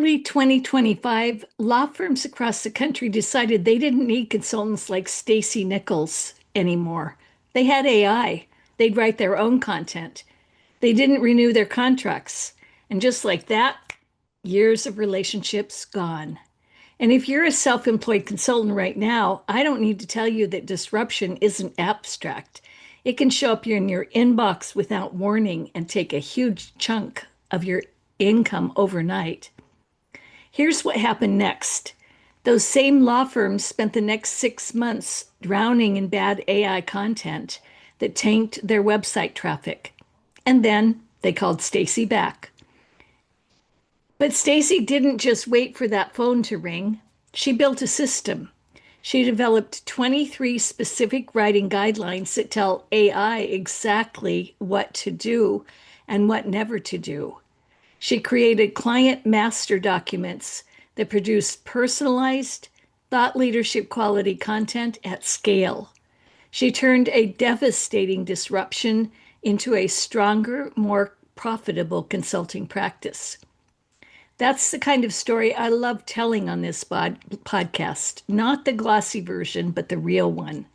early 2025, law firms across the country decided they didn't need consultants like Staci Nichols anymore. They had AI. They'd write their own content. They didn't renew their contracts. And just like that, years of relationships gone. And if you're a self-employed consultant right now, I don't need to tell you that disruption isn't abstract. It can show up in your inbox without warning and take a huge chunk of your income overnight. Here's what happened next. Those same law firms spent the next 6 months drowning in bad AI content that tanked their website traffic. And then they called Staci back. But Staci didn't just wait for that phone to ring. She built a system. She developed 23 specific writing guidelines that tell AI exactly what to do and what never to do. She created client master documents that produced personalized, thought leadership quality content at scale. She turned a devastating disruption into a stronger, more profitable consulting practice. That's the kind of story I love telling on this podcast, not the glossy version, but the real one.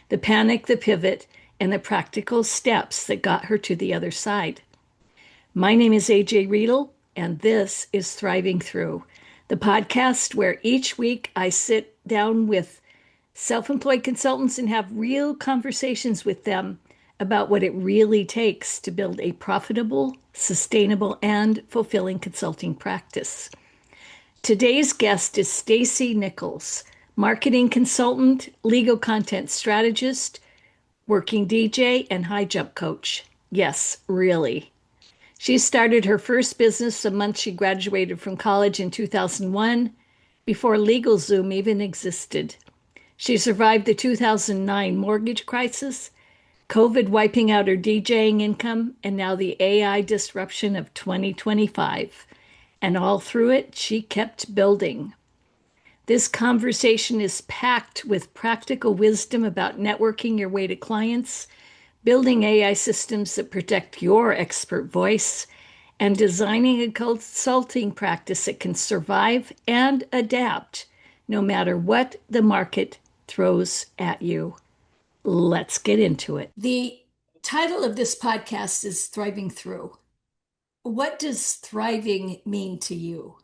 The panic, the pivot, and the practical steps that got her to the other side. My name is AJ Riedel, and this is Thriving Through, the podcast where each week I sit down with self-employed consultants and have real conversations with them about what it really takes to build a profitable, sustainable, and fulfilling consulting practice. Today's guest is Staci Nichols, marketing consultant, legal content strategist, working DJ, and high jump coach. Yes, really. She started her first business the month she graduated from college in 2001, before LegalZoom even existed. She survived the 2009 mortgage crisis, COVID wiping out her DJing income, and now the AI disruption of 2025. And all through it, she kept building. This conversation is packed with practical wisdom about networking your way to clients, building AI systems that protect your expert voice, and designing a consulting practice that can survive and adapt no matter what the market throws at you. Let's get into it. The title of this podcast is Thriving Through. What does thriving mean to you?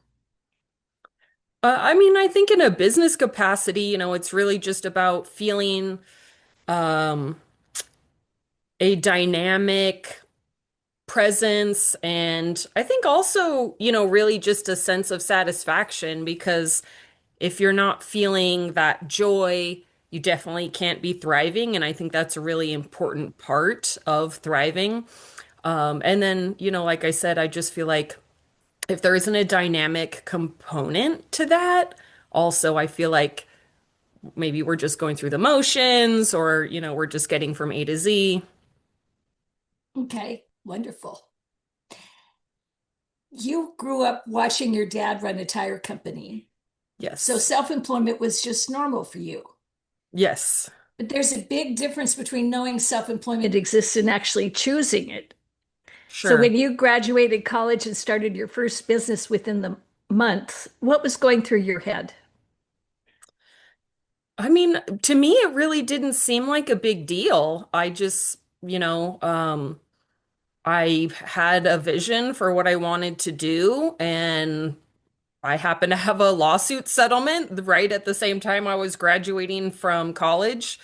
I think in a business capacity, it's really just about feeling um, a dynamic presence. And I think also, really just a sense of satisfaction because if you're not feeling that joy, you definitely can't be thriving. And I think that's a really important part of thriving. And then, like I said, I just feel like if there isn't a dynamic component to that, also I feel like maybe we're just going through the motions or, we're just getting from A to Z. Okay, wonderful. You grew up watching your dad run a tire company. So Yes. self-employment was just normal for you. Yes. But there's a big difference between knowing self-employment exists and actually choosing it. So Sure. when you graduated college and started your first business within the month, what was going through your head? I mean, to me, it really didn't seem like a big deal. I just, I had a vision for what I wanted to do, and I happened to have a lawsuit settlement right at the same time I was graduating from college.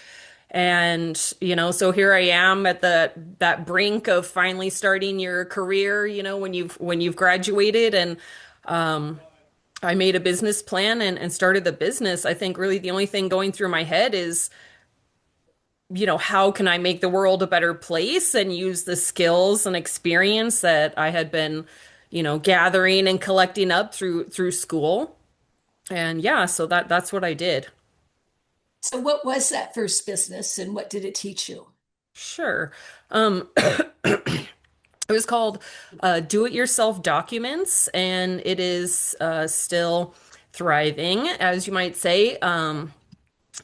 And, so here I am at that brink of finally starting your career, when you've graduated and I made a business plan and started the business. I think really the only thing going through my head is, how can I make the world a better place and use the skills and experience that I had been, gathering and collecting up through school. And yeah, so that's what I did. So what was that first business and what did it teach you? Sure. It was called Do-It-Yourself Documents, and it is still thriving, as you might say.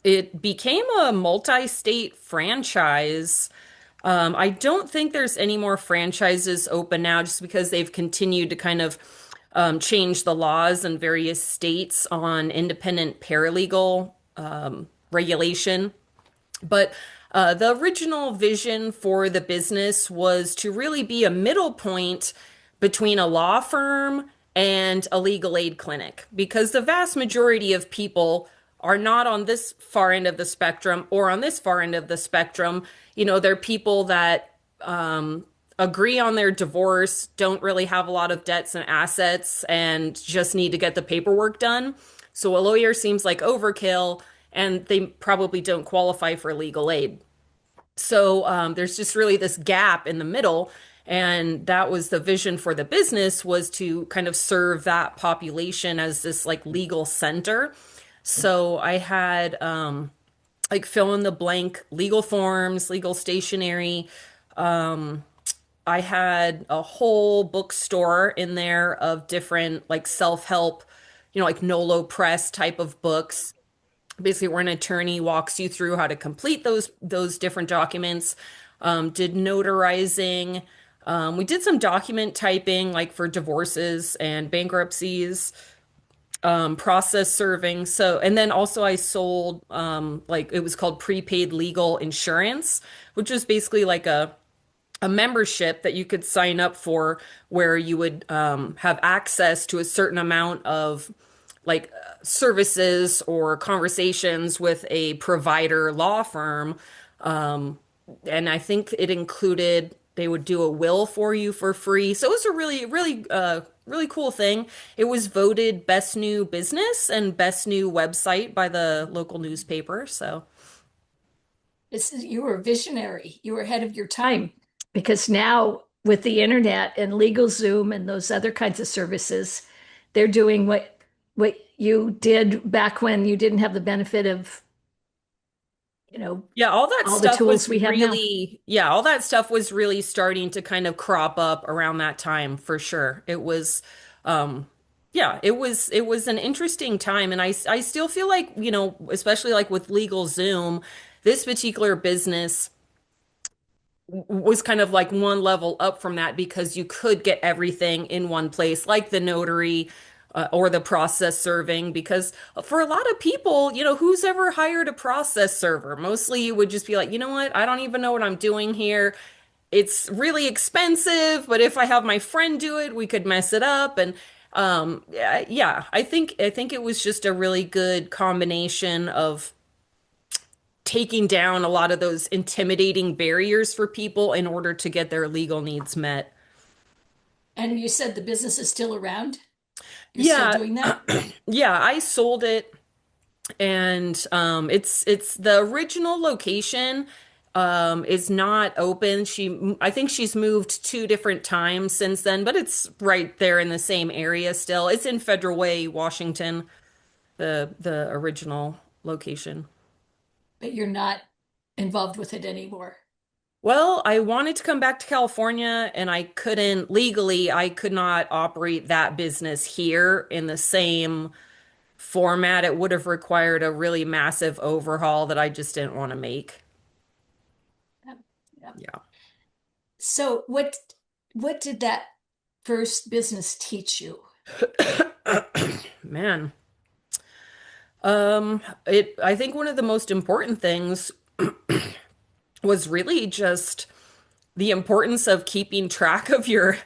It became a multi-state franchise. I don't think there's any more franchises open now just because they've continued to kind of change the laws in various states on independent paralegal regulation. But the original vision for the business was to really be a middle point between a law firm and a legal aid clinic, because the vast majority of people are not on this far end of the spectrum or on this far end of the spectrum. They're people that agree on their divorce, don't really have a lot of debts and assets, and just need to get the paperwork done. So a lawyer seems like overkill, and they probably don't qualify for legal aid. So there's just really this gap in the middle, and that was the vision for the business, was to kind of serve that population as this like legal center. So I had like fill in the blank legal forms, legal stationery. I had a whole bookstore in there of different like self-help, like Nolo Press type of books, basically where an attorney walks you through how to complete those different documents. Did notarizing. We did some document typing, like for divorces and bankruptcies, process serving. So, and then also I sold, like it was called prepaid legal insurance, which was basically like a membership that you could sign up for, where you would have access to a certain amount of like services or conversations with a provider law firm. Um, and I think it included, they would do a will for you for free. So it was a really, really, really cool thing. It was voted best new business and best new website by the local newspaper. So You were visionary. You were ahead of your time because now with the internet and LegalZoom and those other kinds of services, they're doing what you did back when you didn't have the benefit of, you know, yeah, all the tools we have now. all that stuff was really starting to kind of crop up around that time for sure. It was, um, yeah, it was an interesting time. And I still feel like, especially like with Legal Zoom, this particular business was kind of like one level up from that, because you could get everything in one place, like the notary or the process serving. Because for a lot of people, who's ever hired a process server? Mostly you would just be like, you know what? I don't even know what I'm doing here. It's really expensive, but if I have my friend do it, we could mess it up. And yeah, I think it was just a really good combination of taking down a lot of those intimidating barriers for people in order to get their legal needs met. And you said the business is still around. You're still Yeah, doing that? yeah, I sold it, and it's the original location is not open. I think she's moved two different times since then, but it's right there in the same area still. It's in Federal Way, Washington, the original location. But you're not involved with it anymore. Well, I wanted to come back to California, and I couldn't legally, I could not operate that business here in the same format. It would have required a really massive overhaul that I just didn't want to make. Yep, yep. Yeah. So what did that first business teach you? Man. I think one of the most important things was really just the importance of keeping track of your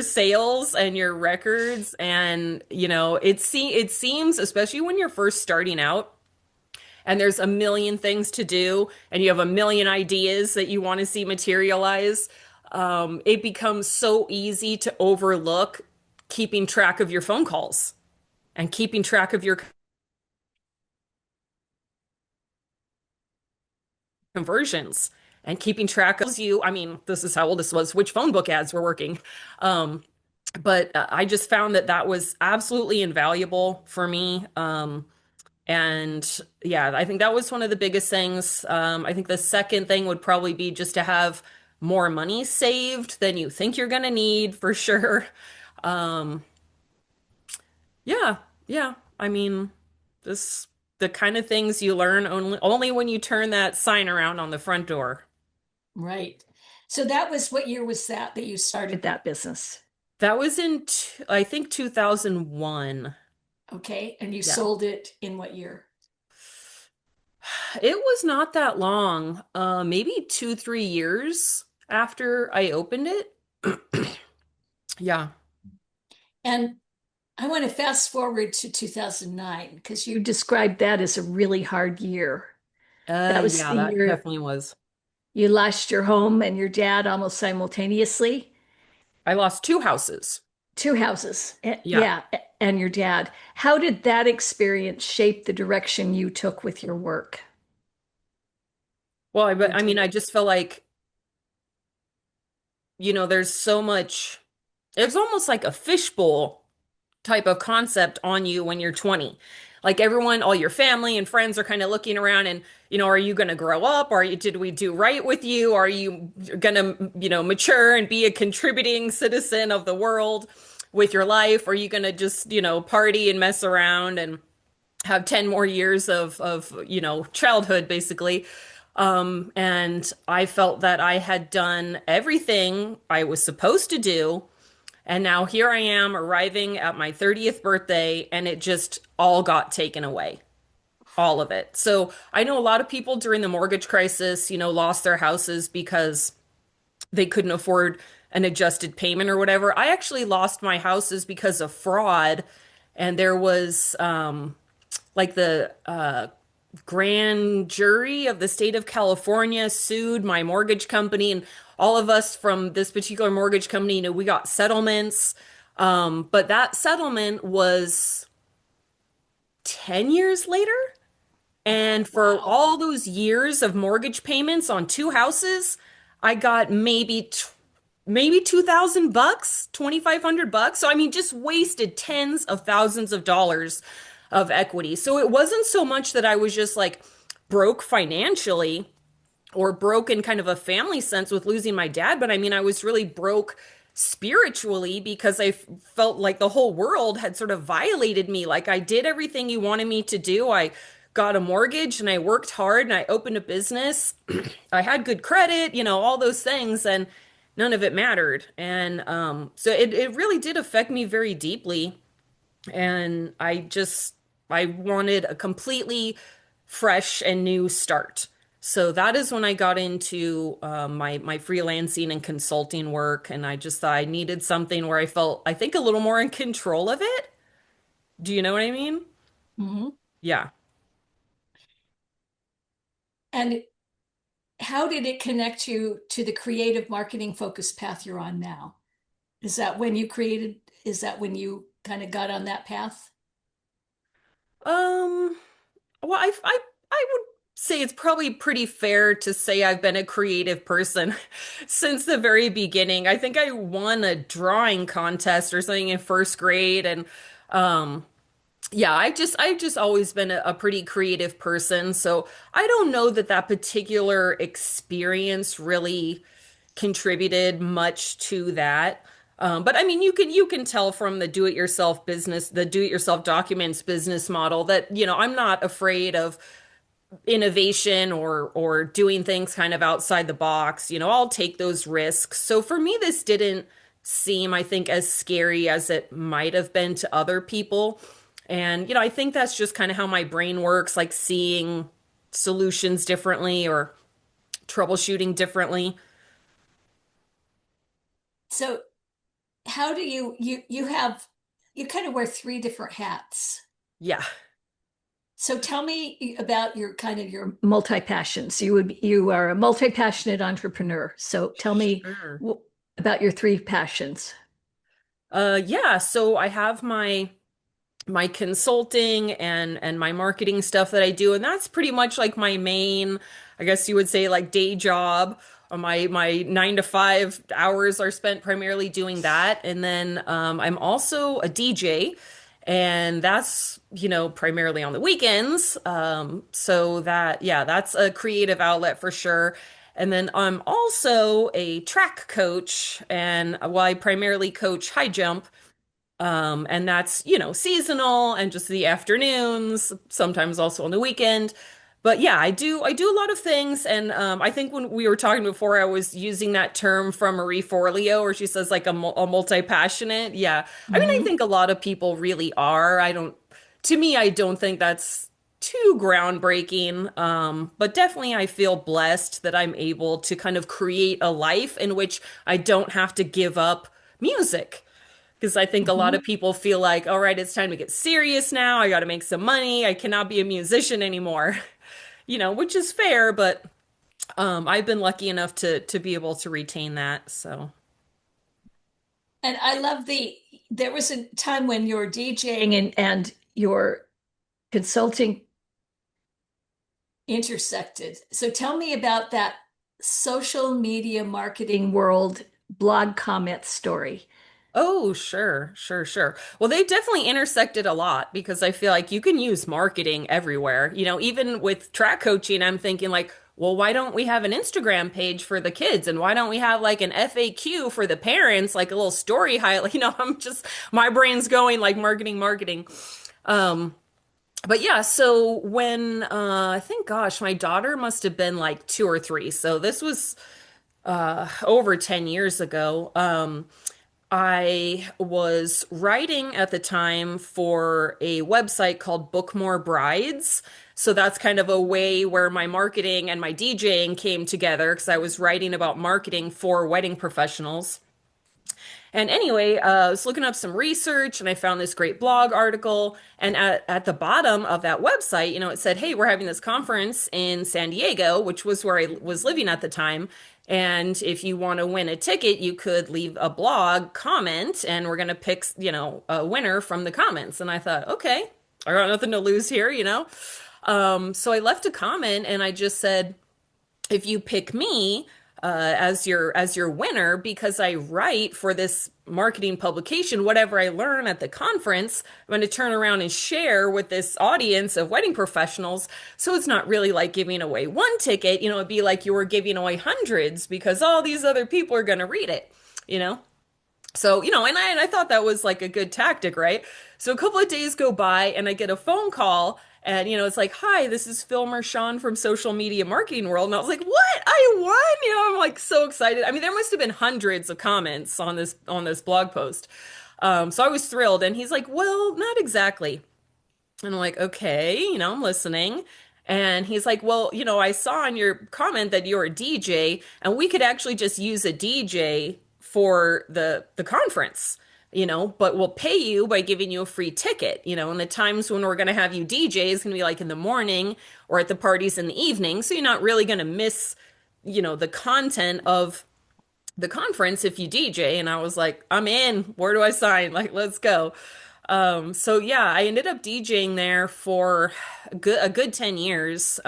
sales and your records. And it seems, especially when you're first starting out and there's a million things to do and you have a million ideas that you want to see materialize, it becomes so easy to overlook keeping track of your phone calls and keeping track of your conversions and keeping track of you. I mean, this is how old this was, which phone book ads were working. Um, but I just found that that was absolutely invaluable for me. And yeah, I think that was one of the biggest things. I think the second thing would probably be just to have more money saved than you think you're going to need for sure. Um, yeah, yeah. I mean, this the kind of things you learn only when you turn that sign around on the front door. Right. So that was what year was that you started that business? That was in, I think, 2001. Okay. And you Yeah. sold it in what year? It was not that long, maybe 2, 3 years after I opened it. Yeah. And I want to fast forward to 2009 because you described that as a really hard year. That was Yeah, the that year definitely was. you lost your home and your dad almost simultaneously. I lost two houses. Two houses. Yeah. Yeah. And your dad. How did that experience shape the direction you took with your work? Well, Or I mean, did I it? just feel like, there's so much, it's almost like a fishbowl type of concept on you when you're 20. Like everyone, all your family and friends are kind of looking around and, are you going to grow up? Did we do right with you? Are you going to, mature and be a contributing citizen of the world with your life? Are you going to just, party and mess around and have 10 more years of, childhood basically? And I felt that I had done everything I was supposed to do, and now here I am arriving at my 30th birthday, and it just all got taken away. All of it. So I know a lot of people during the mortgage crisis, lost their houses because they couldn't afford an adjusted payment or whatever. I actually lost my houses because of fraud. And there was like the grand jury of the state of California sued my mortgage company, and all of us from this particular mortgage company, we got settlements. But that settlement was 10 years later. Oh, And for wow. all those years of mortgage payments on two houses, I got maybe 2,000 bucks, 2,500 bucks. So I mean, just wasted tens of thousands of dollars of equity. So it wasn't so much that I was just like broke financially or broke in kind of a family sense with losing my dad, but I mean, I was really broke spiritually because felt like the whole world had sort of violated me. Like I did everything you wanted me to do. I got a mortgage and I worked hard and I opened a business. I had good credit, all those things, and none of it mattered. And so it really did affect me very deeply. And I wanted a completely fresh and new start. So that is when I got into my freelancing and consulting work, and I just thought I needed something where I felt, I think, a little more in control of it. Do you know what I mean? Mhm. Yeah. And how did it connect you to the creative marketing focused path you're on now? Is that when you kind of got on that path? Um, well, I would say it's probably pretty fair to say I've been a creative person since the very beginning. I think I won a drawing contest or something in first grade, and um, yeah, I've just always been a pretty creative person. So I don't know that that particular experience really contributed much to that. But I mean, you can tell from the do-it-yourself business, the do-it-yourself documents business model that, I'm not afraid of innovation or doing things kind of outside the box. I'll take those risks. So for me, this didn't seem, I think, as scary as it might have been to other people. And, I think that's just kind of how my brain works, like seeing solutions differently or troubleshooting differently. So how do you kind of wear three different hats. Yeah. So tell me about your kind of your multi-passions. You are a multi-passionate entrepreneur. So tell me Sure. about your three passions. Yeah, so I have my consulting and my marketing stuff that I do, and that's pretty much like my main, I guess you would say, like day job. My 9 to 5 hours are spent primarily doing that, and then I'm also a DJ, and that's primarily on the weekends. So that, yeah, that's a creative outlet for sure. And then I'm also a track coach, and well, I primarily coach high jump. And that's, seasonal and just the afternoons, sometimes also on the weekend. But yeah, I do a lot of things, and I think when we were talking before, I was using that term from Marie Forleo, where she says like a multi-passionate. Yeah, I mean, I Hmm. think a lot of people really are. I don't, to me, I don't think that's too groundbreaking, but definitely I feel blessed that I'm able to kind of create a life in which I don't have to give up music. Because I think a lot of Hmm. people feel like, all right, it's time to get serious now. I got to make some money. I cannot be a musician anymore. Which is fair, but I've been lucky enough to be able to retain that. So, And I love there was a time when you were DJing and your consulting intersected. So tell me about that social media marketing world blog comment story. oh, sure, sure, sure. Well, they've definitely intersected a lot because I feel like you can use marketing everywhere. Even with track coaching, I'm thinking like, well, why don't we have an Instagram page for the kids? And why don't we have like an FAQ for the parents, like a little story highlight? I'm just, my brain's going like marketing, marketing. Um, But yeah, so when I think, gosh, my daughter must have been like 2 or 3. So this was over 10 years ago. I was writing at the time for a website called Book More Brides. So that's kind of a way where my marketing and my DJing came together because I was writing about marketing for wedding professionals. And anyway, I was looking up some research and I found this great blog article. And at the bottom of that website, it said, hey, we're having this conference in San Diego, which was where I was living at the time. And if you want to win a ticket, you could leave a blog comment and we're going to pick, a winner from the comments. And I thought, okay, I got nothing to lose here. So I left a comment and I just said, if you pick me as your winner because I write for this marketing publication, whatever I learn at the conference, I'm going to turn around and share with this audience of wedding professionals. So it's not really like giving away one ticket, it'd be like you were giving away hundreds because all these other people are going to read it, you know? So, and I thought that was like a good tactic, right? So a couple of days go by and I get a phone call and, it's like, hi, this is Filmer Sean from Social Media Marketing World. And I was like, what? I won? I'm like so excited. I mean, there must have been hundreds of comments on this blog post. So I was thrilled. And he's like, well, not exactly. And I'm like, okay, I'm listening. And he's like, well, I saw in your comment that you're a DJ, and we could actually just use a DJ for the conference, but we'll pay you by giving you a free ticket, and the times when we're going to have you DJ is going to be like in the morning or at the parties in the evening. So you're not really going to miss, the content of the conference if you DJ. And I was like, I'm in. Where do I sign? Like, let's go. So yeah, I ended up DJing there for a good 10 years.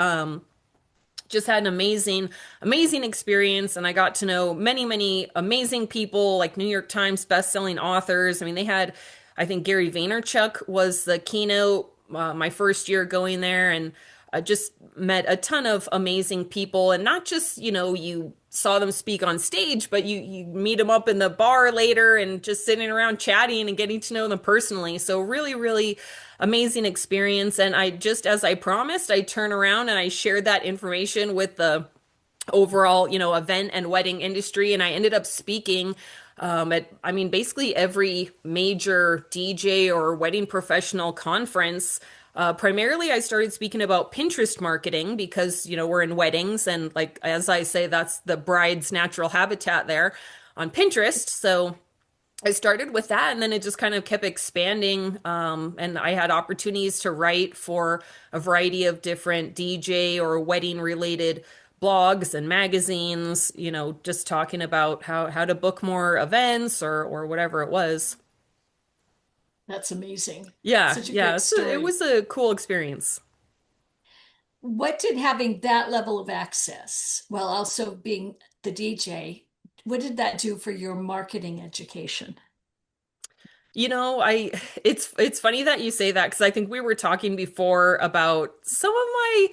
Just had an amazing experience, and I got to know many, many amazing people, like New York Times best-selling authors. I mean, I think Gary Vaynerchuk was the keynote my first year going there, and I just met a ton of amazing people, and not just, you saw them speak on stage, but you meet them up in the bar later and just sitting around chatting and getting to know them personally. So really, really amazing experience. And I just, as I promised, I turn around and I shared that information with the overall, event and wedding industry. And I ended up speaking at, I mean, basically every major DJ or wedding professional conference. Primarily, I started speaking about Pinterest marketing because, we're in weddings. And like, as I say, that's the bride's natural habitat there on Pinterest. So I started with that and then it just kind of kept expanding. And I had opportunities to write for a variety of different DJ or wedding related blogs and magazines, just talking about how to book more events or whatever it was. That's amazing. Yeah, Such a yeah. great So it story. was a cool experience. What did having that level of access while also being the DJ, what did that do for your marketing education? I it's funny that you say that because I think we were talking before about some of my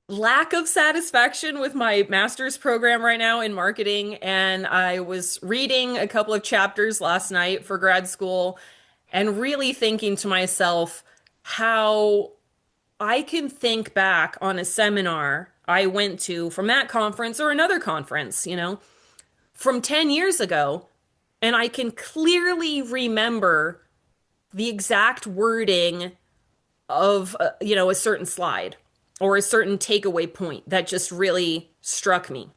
lack of satisfaction with my master's program right now in marketing. And I was reading a couple of chapters last night for grad school and really thinking to myself how I can think back on a seminar I went to from that conference or another conference, from 10 years ago, and I can clearly remember the exact wording of, a certain slide or a certain takeaway point that just really struck me.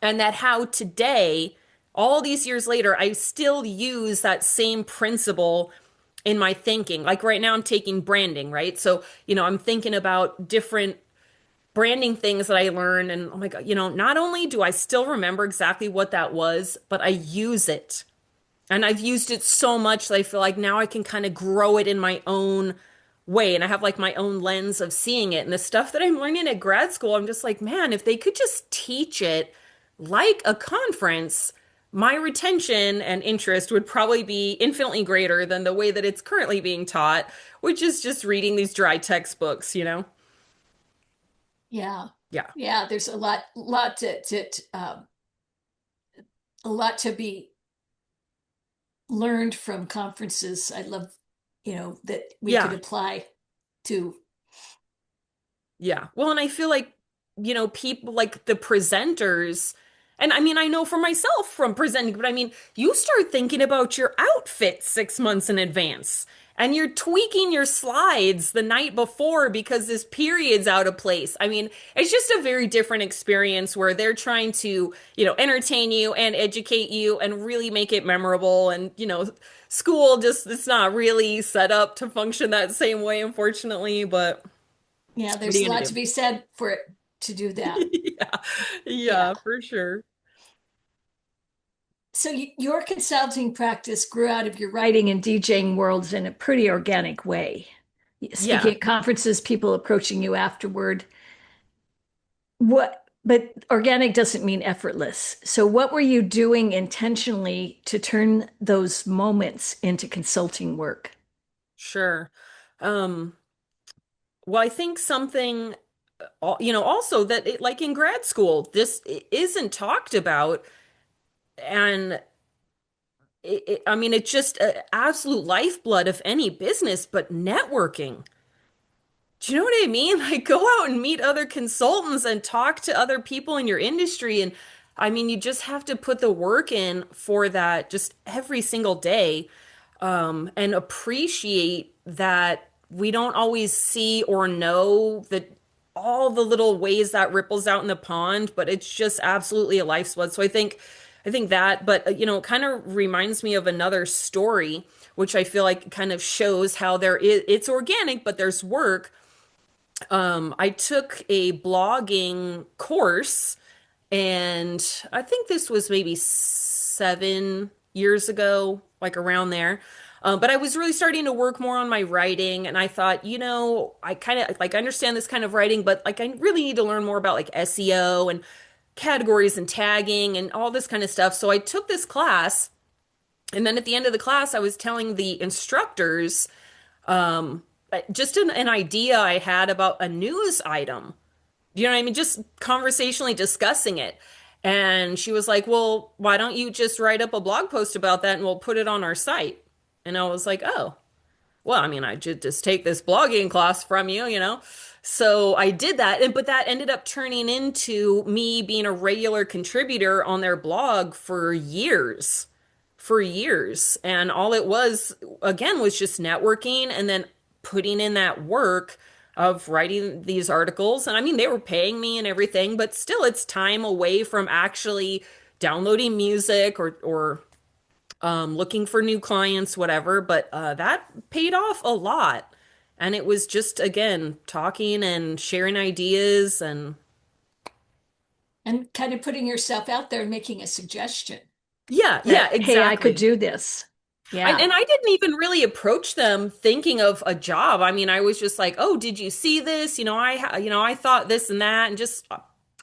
And that how today, all these years later, I still use that same principle in my thinking. Like right now, I'm taking branding, right? So, I'm thinking about different branding things that I learned. And oh my God, not only do I still remember exactly what that was, but I use it. And I've used it so much that I feel like now I can kind of grow it in my own way. And I have like my own lens of seeing it. And the stuff that I'm learning at grad school, I'm just like, man, if they could just teach it like a conference, my retention and interest would probably be infinitely greater than the way that it's currently being taught, which is just reading these dry textbooks. Yeah. Yeah. Yeah, there's a lot to be learned from conferences. I love, that we could Yeah. apply to. Yeah. Well, and I feel like, people like the presenters, and I mean, I know for myself from presenting, but I mean, you start thinking about your outfit 6 months in advance, and you're tweaking your slides the night before because this period's out of place. I mean, it's just a very different experience where they're trying to, entertain you and educate you and really make it memorable. And, school just, it's not really set up to function that same way, unfortunately, but Yeah, what are there's a you lot gonna to do? be said for it to do that. Yeah, Yeah. yeah, for sure. So your consulting practice grew out of your writing and DJing worlds in a pretty organic way. Speaking Yeah, at conferences, people approaching you afterward. But organic doesn't mean effortless. So what were you doing intentionally to turn those moments into consulting work? sure. Um, well, I think something, also that like in grad school, this isn't talked about, and I mean, it's just absolute lifeblood of any business, but networking. Do you know what I mean? Like, go out and meet other consultants and talk to other people in your industry. And I mean, you just have to put the work in for that just every single day, and appreciate that we don't always see or know that all the little ways that ripples out in the pond, but it's just absolutely a lifeblood. So I think that, but it kind of reminds me of another story, which I feel like kind of shows how it's organic, but there's work. I took a blogging course, and I think this was maybe 7 years ago, like around there. But I was really starting to work more on my writing, and I thought, I kind of like understand this kind of writing, but like I really need to learn more about like SEO and categories and tagging and all this kind of stuff. So I took this class, and then at the end of the class, I was telling the instructors just an idea I had about a news item. You know what I mean? Just conversationally discussing it. And she was like, well, why don't you just write up a blog post about that and we'll put it on our site? And I was like, oh, well, I mean, I should just take this blogging class from you. So I did that. But that ended up turning into me being a regular contributor on their blog for years. For years. And all it was, again, was just networking and then putting in that work of writing these articles. And I mean, they were paying me and everything, but still, it's time away from actually downloading music or looking for new clients, whatever. But that paid off a lot. And it was just, again, talking and sharing ideas and And kind of putting yourself out there and making a suggestion yeah, yeah, that, hey, I could exactly. do this. Yeah. And I didn't even really approach them thinking of a job. I mean, I was just like, "Oh, did you see this? I thought this and that," and just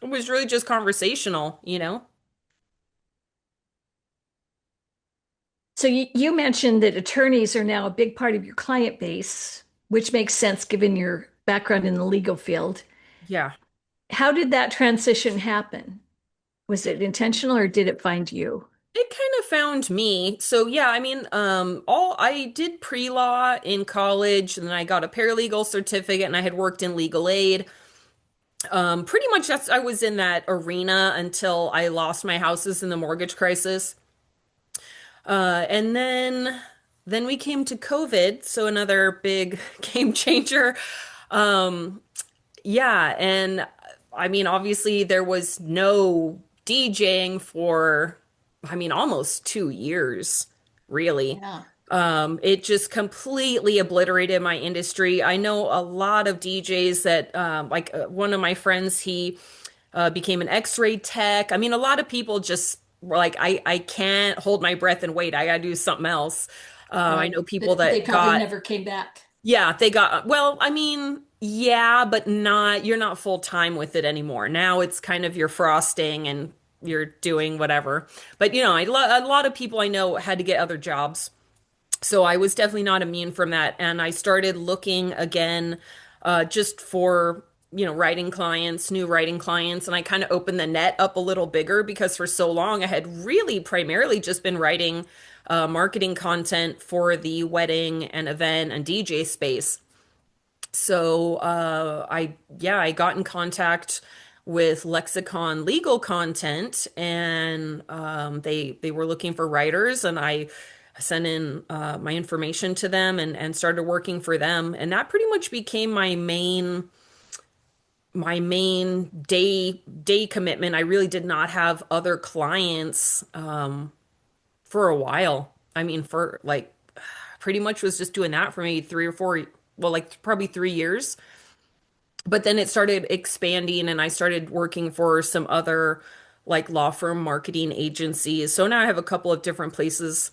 it was really just conversational. So you mentioned that attorneys are now a big part of your client base, which makes sense given your background in the legal field. Yeah. How did that transition happen? Was it intentional or did it find you? It kind of found me. So yeah, I mean, all I did pre-law in college, and then I got a paralegal certificate, and I had worked in legal aid. Pretty much that's I was in that arena until I lost my houses in the mortgage crisis. And then we came to COVID, so another big game changer. Um, yeah, and I mean, obviously there was no DJing for, I mean, almost 2 years, really. Yeah. It just completely obliterated my industry. I know a lot of DJs that, one of my friends, he became an X-ray tech. I mean, a lot of people just were like, I can't hold my breath and wait. I gotta do something else. I Right. know people But they that probably got, never came back. yeah, they got, well, I mean, yeah, but not, you're not full time with it anymore. Now it's kind of your frosting and you're doing whatever. But, a lot of people I know had to get other jobs. So I was definitely not immune from that. And I started looking again, just for, writing clients, new writing clients. And I kind of opened the net up a little bigger because for so long I had really primarily just been writing marketing content for the wedding and event and DJ space. So I got in contact with Lexicon Legal Content, and they were looking for writers, and I sent in my information to them and started working for them, and that pretty much became my main day commitment. I really did not have other clients for a while. I mean, for like pretty much was just doing that for maybe 3 or 4, well, like probably 3 years. But then it started expanding and I started working for some other like law firm marketing agencies. So now I have a couple of different places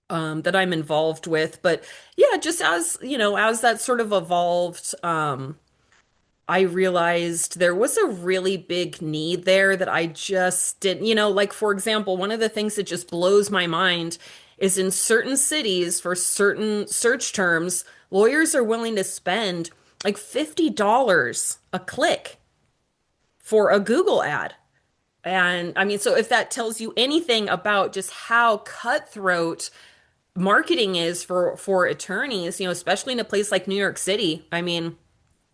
that I'm involved with. But yeah, just as that sort of evolved, I realized there was a really big need there that I just didn't, like for example, one of the things that just blows my mind is in certain cities for certain search terms, lawyers are willing to spend like $50 a click for a Google ad. And I mean, so if that tells you anything about just how cutthroat marketing is for attorneys, especially in a place like New York City. I mean,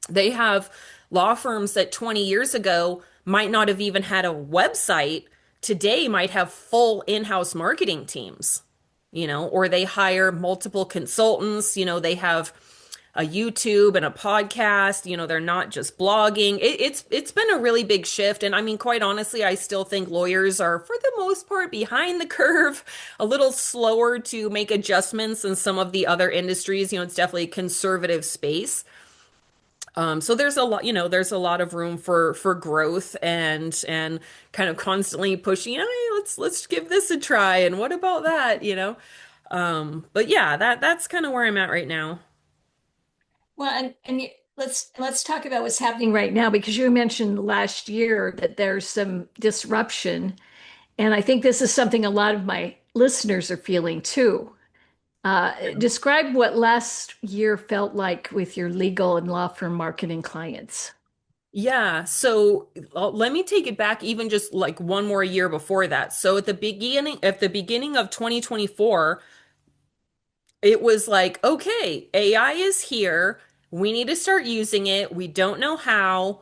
they have law firms that 20 years ago might not have even had a website, today might have full in-house marketing teams, or they hire multiple consultants, they have a YouTube and a podcast, they're not just blogging. It's been a really big shift. And I mean, quite honestly, I still think lawyers are, for the most part, behind the curve, a little slower to make adjustments than some of the other industries. It's definitely a conservative space. So there's a lot of room for growth and kind of constantly pushing, hey, let's give this a try. And what about that? But yeah, that's kind of where I'm at right now. Well, let's talk about what's happening right now because you mentioned last year that there's some disruption, and I think this is something a lot of my listeners are feeling too. Describe what last year felt like with your legal and law firm marketing clients. Yeah, so let me take it back even just like one more year before that. So at the beginning of 2024, it was like, okay, AI is here. We need to start using it. We don't know how,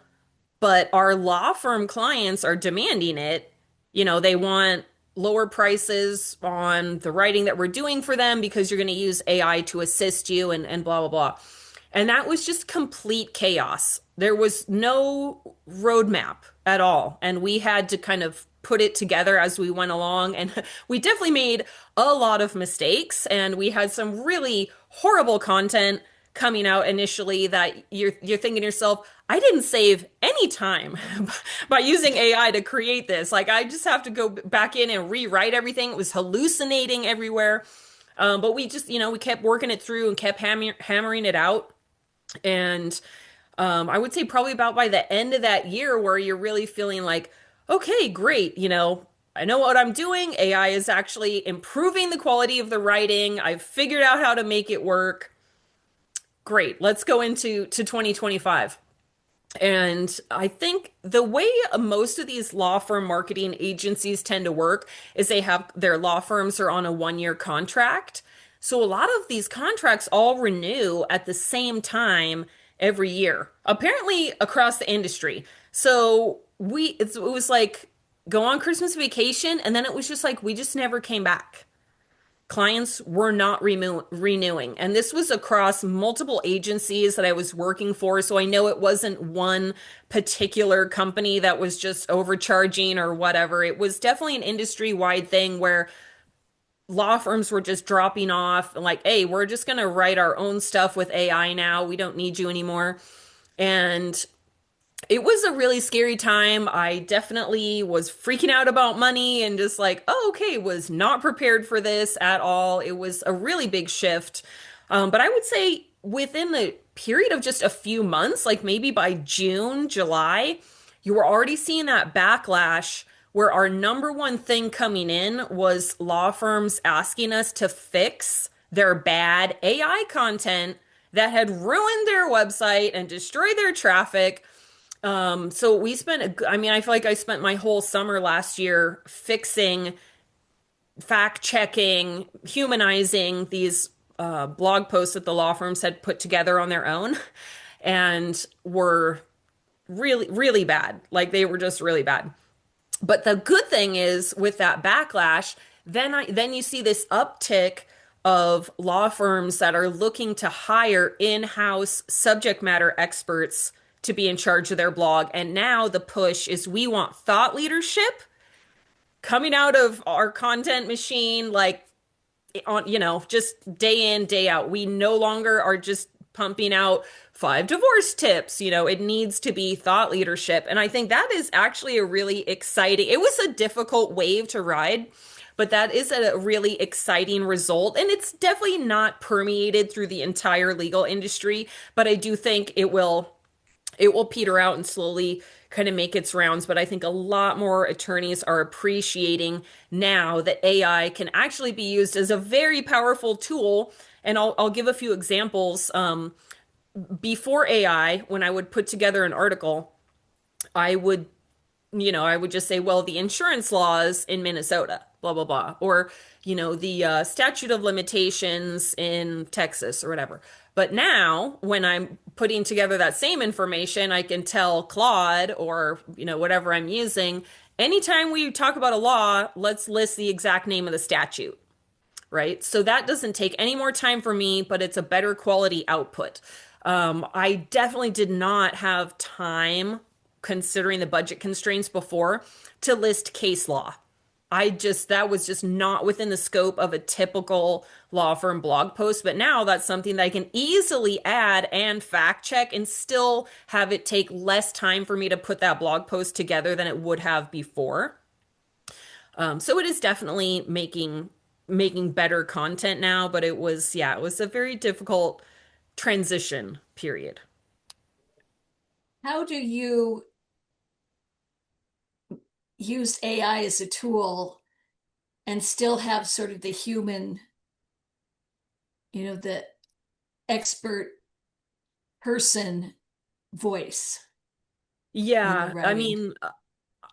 but our law firm clients are demanding it. They want lower prices on the writing that we're doing for them because you're going to use AI to assist you and blah, blah, blah. And that was just complete chaos. There was no roadmap at all. And we had to kind of put it together as we went along. And we definitely made a lot of mistakes. And we had some really horrible content coming out initially that you're thinking to yourself, I didn't save any time by using AI to create this. Like I just have to go back in and rewrite everything. It was hallucinating everywhere. But we just, we kept working it through and kept hammering it out. And I would say probably about by the end of that year where you're really feeling like, okay, great, I know what I'm doing. AI is actually improving the quality of the writing. I've figured out how to make it work. Great. Let's go into 2025. And I think the way most of these law firm marketing agencies tend to work is they have their law firms are on a 1 year contract. So a lot of these contracts all renew at the same time every year, apparently across the industry. So it was like go on Christmas vacation, and then it was just like we just never came back. Clients were not renewing. And this was across multiple agencies that I was working for. So I know it wasn't one particular company that was just overcharging or whatever. It was definitely an industry-wide thing where law firms were just dropping off and like, hey, we're just going to write our own stuff with AI now. We don't need you anymore. And it was a really scary time. I definitely was freaking out about money and just like, oh, okay, was not prepared for this at all. It was a really big shift. But I would say within the period of just a few months, like maybe by June, July, you were already seeing that backlash where our number one thing coming in was law firms asking us to fix their bad AI content that had ruined their website and destroyed their traffic. So we spent, I mean, I feel like I spent my whole summer last year fixing, fact checking, humanizing these blog posts that the law firms had put together on their own and were really, really bad. Like they were just really bad. But the good thing is with that backlash, then you see this uptick of law firms that are looking to hire in-house subject matter experts to be in charge of their blog. And now the push is we want thought leadership coming out of our content machine, like on, just day in, day out. We no longer are just pumping out 5 divorce tips. It needs to be thought leadership. And I think that is actually a really exciting, it was a difficult wave to ride, but that is a really exciting result. And it's definitely not permeated through the entire legal industry, but I do think it will peter out and slowly kind of make its rounds. But I think a lot more attorneys are appreciating now that AI can actually be used as a very powerful tool. And I'll give a few examples. Before AI, when I would put together an article, I would I would just say, well, the insurance laws in Minnesota, blah, blah, blah, or, the statute of limitations in Texas or whatever. But now, when I'm putting together that same information, I can tell Claude or, whatever I'm using, anytime we talk about a law, let's list the exact name of the statute, right? So that doesn't take any more time for me, but it's a better quality output. I definitely did not have time, considering the budget constraints before, to list case law. That was just not within the scope of a typical law firm blog post. But now that's something that I can easily add and fact check and still have it take less time for me to put that blog post together than it would have before. So it is definitely making better content now, but it was a very difficult transition period. How do you use AI as a tool and still have sort of the human, the expert person voice in your Yeah, I writing? mean,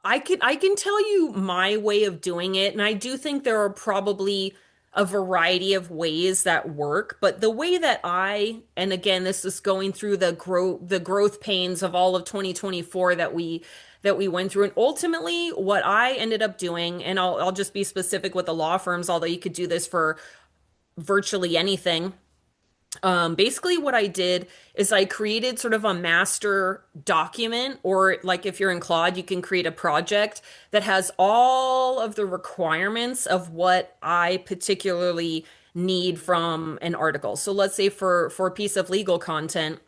I can tell you my way of doing it, and I do think there are probably a variety of ways that work, but the way that and again, this is going through the growth pains of all of 2024 that we went through, and ultimately what I ended up doing, and I'll just be specific with the law firms, although you could do this for virtually anything. Basically, what I did is I created sort of a master document, or like if you're in Claude, you can create a project that has all of the requirements of what I particularly need from an article. So let's say for a piece of legal content,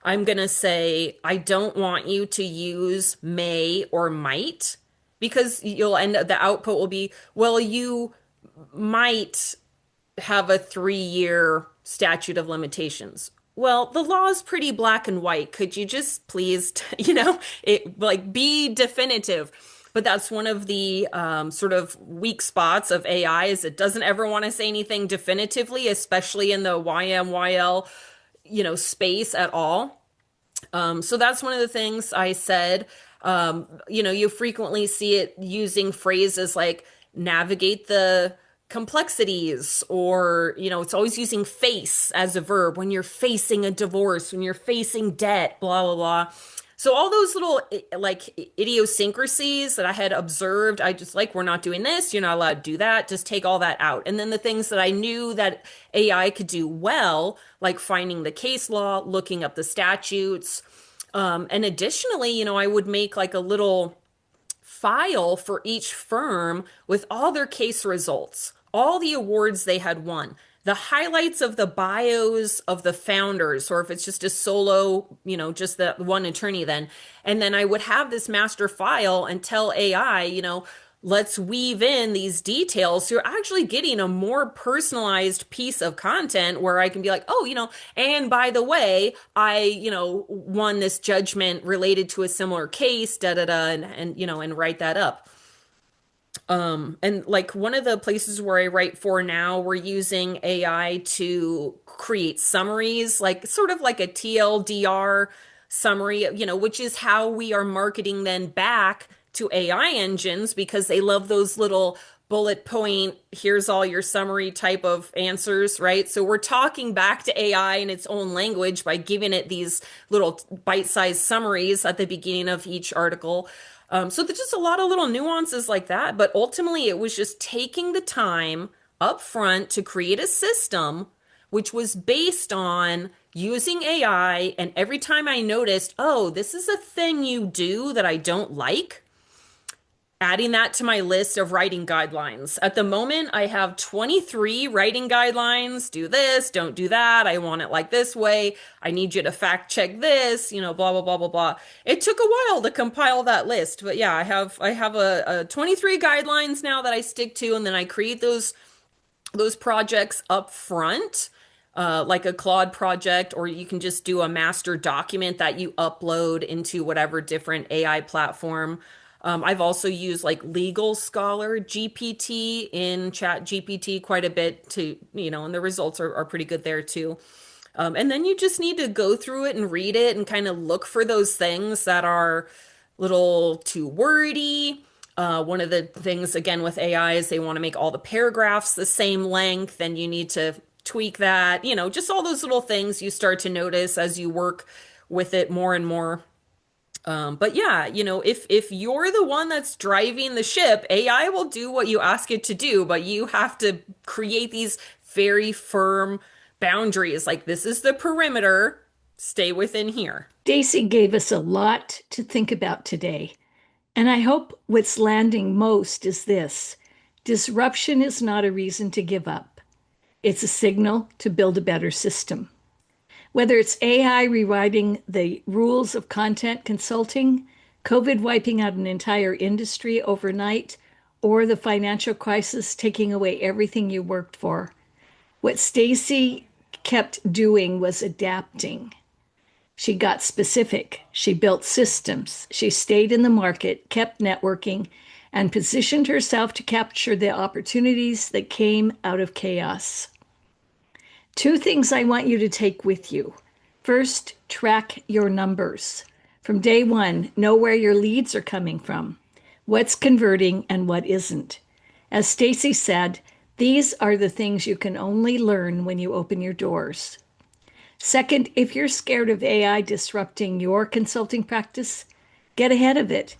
I'm gonna say I don't want you to use may or might, because you'll end up the output will be, well, you might have a 3 year statute of limitations. Well, the law is pretty black and white. Could you just please, be definitive? But that's one of the sort of weak spots of AI is it doesn't ever want to say anything definitively, especially in the YMYL, space at all. So that's one of the things I said. You frequently see it using phrases like navigate the complexities, or, it's always using face as a verb when you're facing a divorce, when you're facing debt, blah, blah, blah. So all those little like idiosyncrasies that I had observed, I just like, we're not doing this, you're not allowed to do that, just take all that out. And then the things that I knew that AI could do well, like finding the case law, looking up the statutes. And additionally, I would make like a little file for each firm with all their case results, all the awards they had won, the highlights of the bios of the founders, or if it's just a solo, just that one attorney then. And then I would have this master file and tell AI, let's weave in these details. So you're actually getting a more personalized piece of content where I can be like, oh, and by the way, I, won this judgment related to a similar case, da da da, and write that up. And like one of the places where I write for now, we're using AI to create summaries, like sort of like a TLDR summary, which is how we are marketing then back to AI engines because they love those little bullet point, here's all your summary type of answers, right? So we're talking back to AI in its own language by giving it these little bite-sized summaries at the beginning of each article. So there's just a lot of little nuances like that. But ultimately, it was just taking the time up front to create a system which was based on using AI. And every time I noticed, oh, this is a thing you do that I don't like, adding that to my list of writing guidelines. At the moment, I have 23 writing guidelines. Do this, don't do that. I want it like this way. I need you to fact check this, blah, blah, blah, blah, blah. It took a while to compile that list, but yeah, I have a 23 guidelines now that I stick to, and then I create those projects up front. Like a Claude project, or you can just do a master document that you upload into whatever different AI platform. I've also used like Legal Scholar GPT in Chat GPT quite a bit to, and the results are pretty good there too. And then you just need to go through it and read it and kind of look for those things that are little too wordy. One of the things, again, with AI is they want to make all the paragraphs the same length, and you need to tweak that, just all those little things you start to notice as you work with it more and more. But yeah, if you're the one that's driving the ship, AI will do what you ask it to do, but you have to create these very firm boundaries. Like, this is the perimeter, stay within here. Stacy gave us a lot to think about today. And I hope what's landing most is this: disruption is not a reason to give up, it's a signal to build a better system. Whether it's AI rewriting the rules of content consulting, COVID wiping out an entire industry overnight, or the financial crisis taking away everything you worked for, what Stacy kept doing was adapting. She got specific. She built systems. She stayed in the market, kept networking, and positioned herself to capture the opportunities that came out of chaos. Two things I want you to take with you. First, track your numbers. From day one, know where your leads are coming from, what's converting and what isn't. As Stacy said, these are the things you can only learn when you open your doors. Second, if you're scared of AI disrupting your consulting practice, get ahead of it.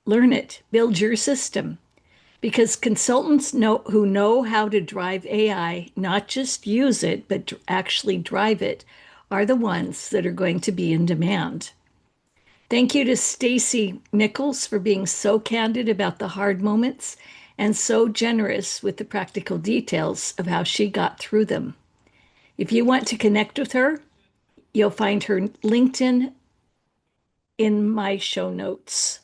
Learn it. Build your system. Because consultants who know how to drive AI, not just use it, but actually drive it, are the ones that are going to be in demand. Thank you to Staci Nichols for being so candid about the hard moments and so generous with the practical details of how she got through them. If you want to connect with her, you'll find her LinkedIn in my show notes.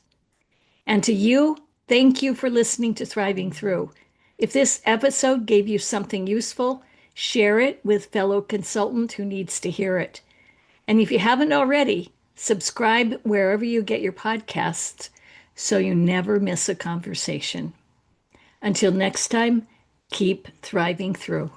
And to you, thank you for listening to Thriving Through. If this episode gave you something useful, share it with fellow consultant who needs to hear it. And if you haven't already, subscribe wherever you get your podcasts so you never miss a conversation. Until next time, keep thriving through.